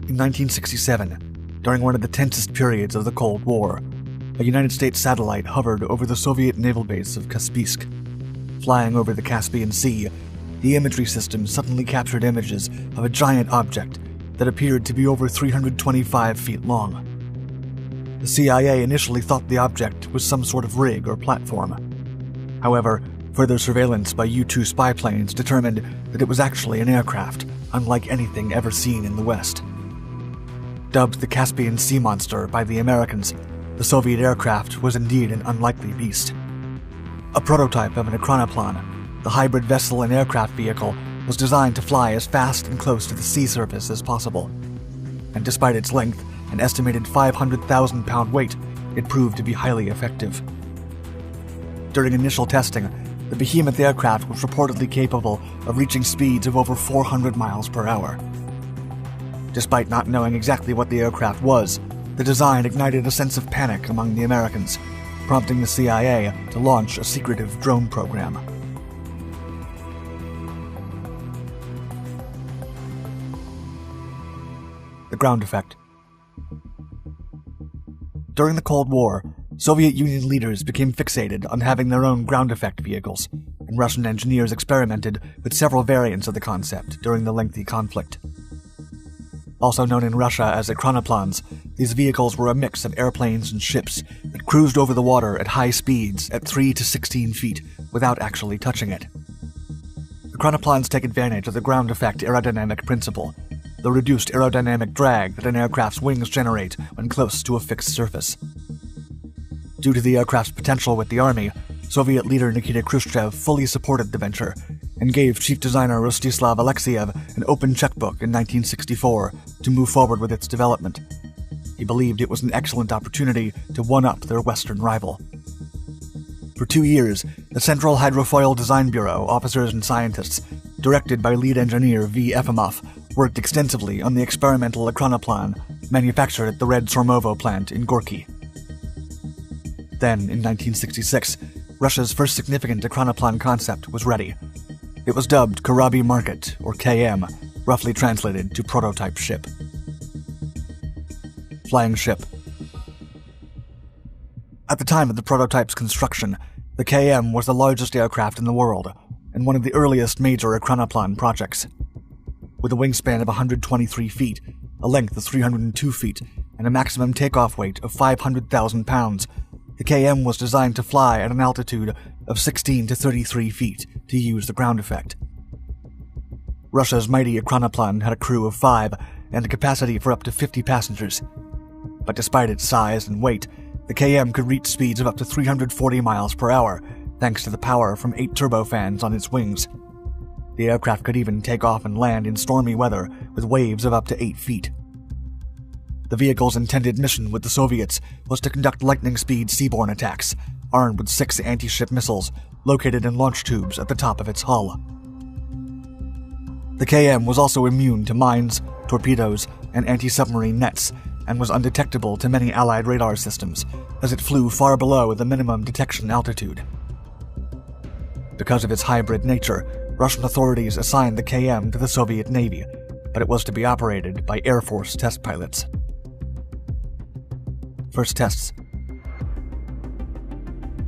In 1967, during one of the tensest periods of the Cold War, a United States satellite hovered over the Soviet naval base of Kaspiysk. Flying over the Caspian Sea, the imagery system suddenly captured images of a giant object that appeared to be over 325 feet long. The CIA initially thought the object was some sort of rig or platform. However, further surveillance by U-2 spy planes determined that it was actually an aircraft, unlike anything ever seen in the West. Dubbed the Caspian Sea Monster by the Americans, the Soviet aircraft was indeed an unlikely beast. A prototype of an Ekranoplan, the hybrid vessel and aircraft vehicle, was designed to fly as fast and close to the sea surface as possible. And despite its length and estimated 500,000-pound weight, it proved to be highly effective. During initial testing, the behemoth aircraft was reportedly capable of reaching speeds of over 400 miles per hour. Despite not knowing exactly what the aircraft was, the design ignited a sense of panic among the Americans, prompting the CIA to launch a secretive drone program. The ground effect. During the Cold War, Soviet Union leaders became fixated on having their own ground effect vehicles, and Russian engineers experimented with several variants of the concept during the lengthy conflict. Also known in Russia as Ekranoplans, these vehicles were a mix of airplanes and ships that cruised over the water at high speeds at 3 to 16 feet without actually touching it. Ekranoplans take advantage of the ground effect aerodynamic principle, the reduced aerodynamic drag that an aircraft's wings generate when close to a fixed surface. Due to the aircraft's potential with the army, Soviet leader Nikita Khrushchev fully supported the venture and gave chief designer Rostislav Alexeyev an open checkbook in 1964 to move forward with its development. He believed it was an excellent opportunity to one-up their Western rival. For 2 years, the Central Hydrofoil Design Bureau officers and scientists, directed by lead engineer V. Efimov, worked extensively on the experimental Ekranoplan manufactured at the Red Sormovo plant in Gorky. Then, in 1966, Russia's first significant Ekranoplan concept was ready. It was dubbed Karabi Market, or KM, roughly translated to prototype ship. Flying ship. At the time of the prototype's construction, the KM was the largest aircraft in the world, and one of the earliest major Ekranoplan projects. With a wingspan of 123 feet, a length of 302 feet, and a maximum takeoff weight of 500,000 pounds, the KM was designed to fly at an altitude of 16 to 33 feet to use the ground effect. Russia's mighty Ekranoplan had a crew of 5 and a capacity for up to 50 passengers. But despite its size and weight, the KM could reach speeds of up to 340 miles per hour, thanks to the power from 8 turbofans on its wings. The aircraft could even take off and land in stormy weather with waves of up to 8 feet. The vehicle's intended mission with the Soviets was to conduct lightning-speed seaborne attacks, armed with 6 anti-ship missiles located in launch tubes at the top of its hull. The KM was also immune to mines, torpedoes, and anti-submarine nets, and was undetectable to many Allied radar systems, as it flew far below the minimum detection altitude. Because of its hybrid nature, Russian authorities assigned the KM to the Soviet Navy, but it was to be operated by Air Force test pilots. First tests.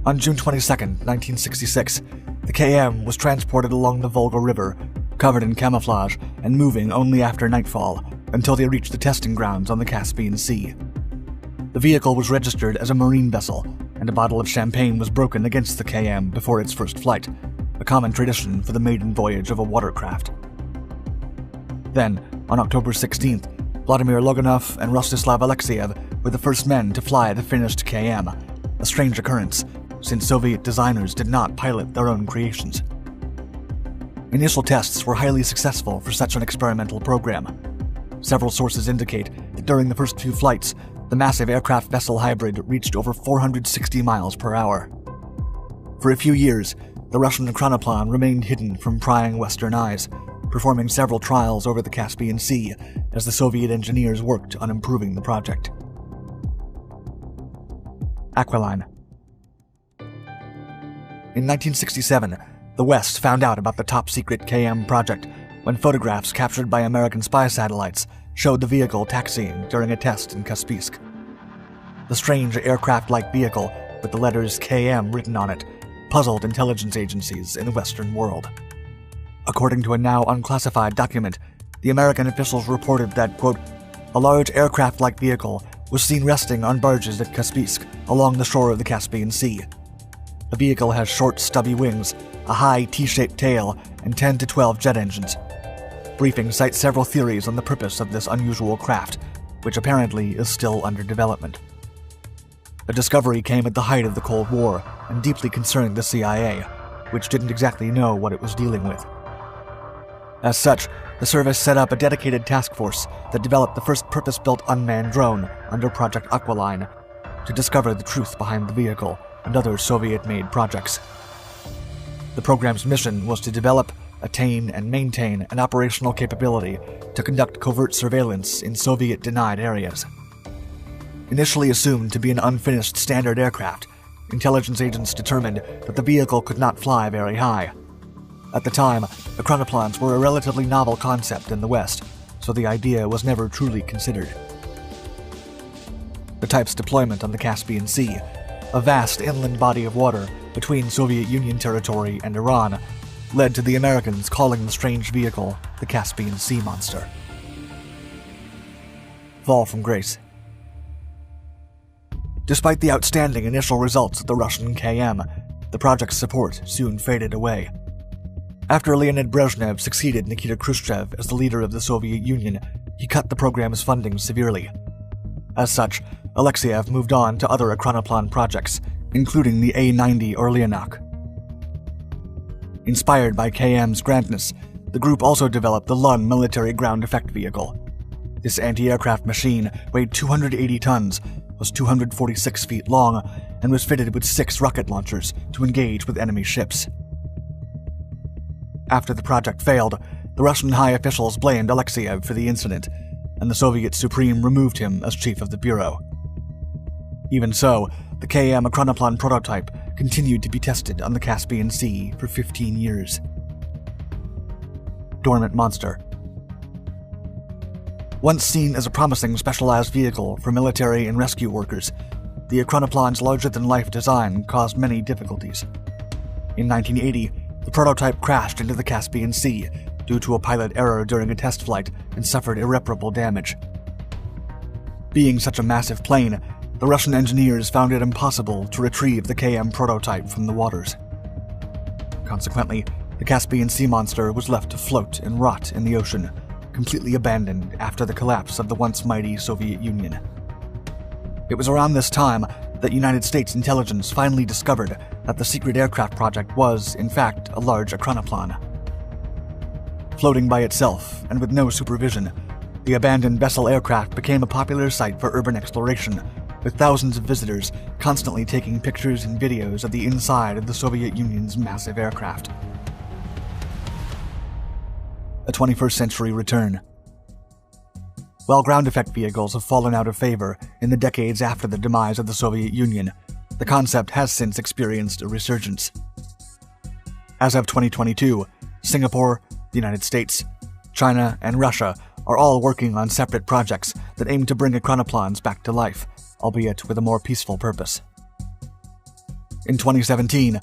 On June 22, 1966, the KM was transported along the Volga River, covered in camouflage and moving only after nightfall, until they reached the testing grounds on the Caspian Sea. The vehicle was registered as a marine vessel, and a bottle of champagne was broken against the KM before its first flight, a common tradition for the maiden voyage of a watercraft. Then, on October 16th, Vladimir Loganov and Rostislav Alexeyev were the first men to fly the finished KM, a strange occurrence, since Soviet designers did not pilot their own creations. Initial tests were highly successful for such an experimental program. Several sources indicate that during the first few flights, the massive aircraft-vessel hybrid reached over 460 miles per hour. For a few years, the Russian Ekranoplan remained hidden from prying Western eyes, performing several trials over the Caspian Sea as the Soviet engineers worked on improving the project. Aquiline. In 1967, the West found out about the top-secret KM project when photographs captured by American spy satellites showed the vehicle taxiing during a test in Kaspisk. The strange aircraft-like vehicle with the letters KM written on it puzzled intelligence agencies in the Western world. According to a now unclassified document, the American officials reported that, quote, a large aircraft-like vehicle was seen resting on barges at Kaspisk along the shore of the Caspian Sea. The vehicle has short, stubby wings, a high T-shaped tail, and 10 to 12 jet engines. Briefing cites several theories on the purpose of this unusual craft, which apparently is still under development. The discovery came at the height of the Cold War and deeply concerned the CIA, which didn't exactly know what it was dealing with. As such, the service set up a dedicated task force that developed the first purpose-built unmanned drone under Project Aqualine to discover the truth behind the vehicle and other Soviet-made projects. The program's mission was to develop, attain, and maintain an operational capability to conduct covert surveillance in Soviet-denied areas. Initially assumed to be an unfinished standard aircraft, intelligence agents determined that the vehicle could not fly very high. At the time, chronoplanes were a relatively novel concept in the West, so the idea was never truly considered. The type's deployment on the Caspian Sea, a vast inland body of water between Soviet Union territory and Iran, led to the Americans calling the strange vehicle the Caspian Sea Monster. Fall from grace. Despite the outstanding initial results of the Russian KM, the project's support soon faded away. After Leonid Brezhnev succeeded Nikita Khrushchev as the leader of the Soviet Union, he cut the program's funding severely. As such, Alexeyev moved on to other chronoplan projects, including the A-90 Orleanak. Inspired by KM's grandness, the group also developed the Lun military ground effect vehicle. This anti-aircraft machine weighed 280 tons, was 246 feet long, and was fitted with 6 rocket launchers to engage with enemy ships. After the project failed, the Russian high officials blamed Alexeyev for the incident, and the Soviet Supreme removed him as chief of the bureau. Even so, the KM chronoplan prototype continued to be tested on the Caspian Sea for 15 years. Dormant Monster. Once seen as a promising specialized vehicle for military and rescue workers, the chronoplan's larger-than-life design caused many difficulties. In 1980, the prototype crashed into the Caspian Sea due to a pilot error during a test flight and suffered irreparable damage. Being such a massive plane, the Russian engineers found it impossible to retrieve the KM prototype from the waters. Consequently, the Caspian Sea Monster was left to float and rot in the ocean, completely abandoned after the collapse of the once mighty Soviet Union. It was around this time that United States intelligence finally discovered that the secret aircraft project was, in fact, a large chronoplan. Floating by itself and with no supervision, the abandoned vessel aircraft became a popular site for urban exploration, with thousands of visitors constantly taking pictures and videos of the inside of the Soviet Union's massive aircraft. A 21st century return. While ground effect vehicles have fallen out of favor in the decades after the demise of the Soviet Union, the concept has since experienced a resurgence. As of 2022, Singapore, the United States, China, and Russia are all working on separate projects that aim to bring chronoplans back to life, albeit with a more peaceful purpose. In 2017,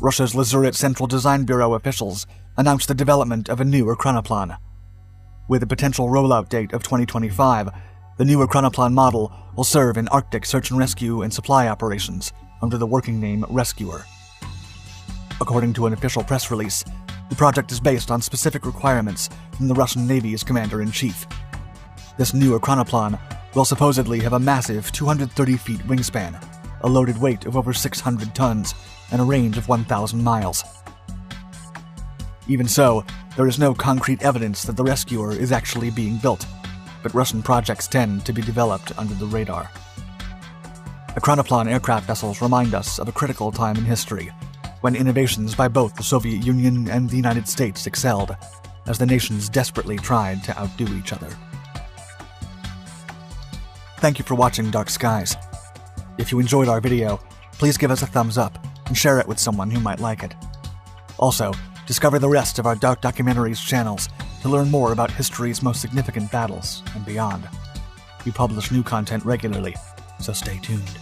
Russia's Lazurit Central Design Bureau officials announced the development of a new chronoplan. With a potential rollout date of 2025, the new chronoplan model will serve in Arctic search and rescue and supply operations under the working name Rescuer. According to an official press release, the project is based on specific requirements from the Russian Navy's commander-in-chief. This new chronoplan will supposedly have a massive 230 feet wingspan, a loaded weight of over 600 tons, and a range of 1,000 miles. Even so, there is no concrete evidence that the Rescuer is actually being built, but Russian projects tend to be developed under the radar. The chronoplan aircraft vessels remind us of a critical time in history, when innovations by both the Soviet Union and the United States excelled, as the nations desperately tried to outdo each other. Thank you for watching Dark Skies. If you enjoyed our video, please give us a thumbs up and share it with someone who might like it. Also, discover the rest of our Dark Documentaries channels to learn more about history's most significant battles and beyond. We publish new content regularly, so stay tuned.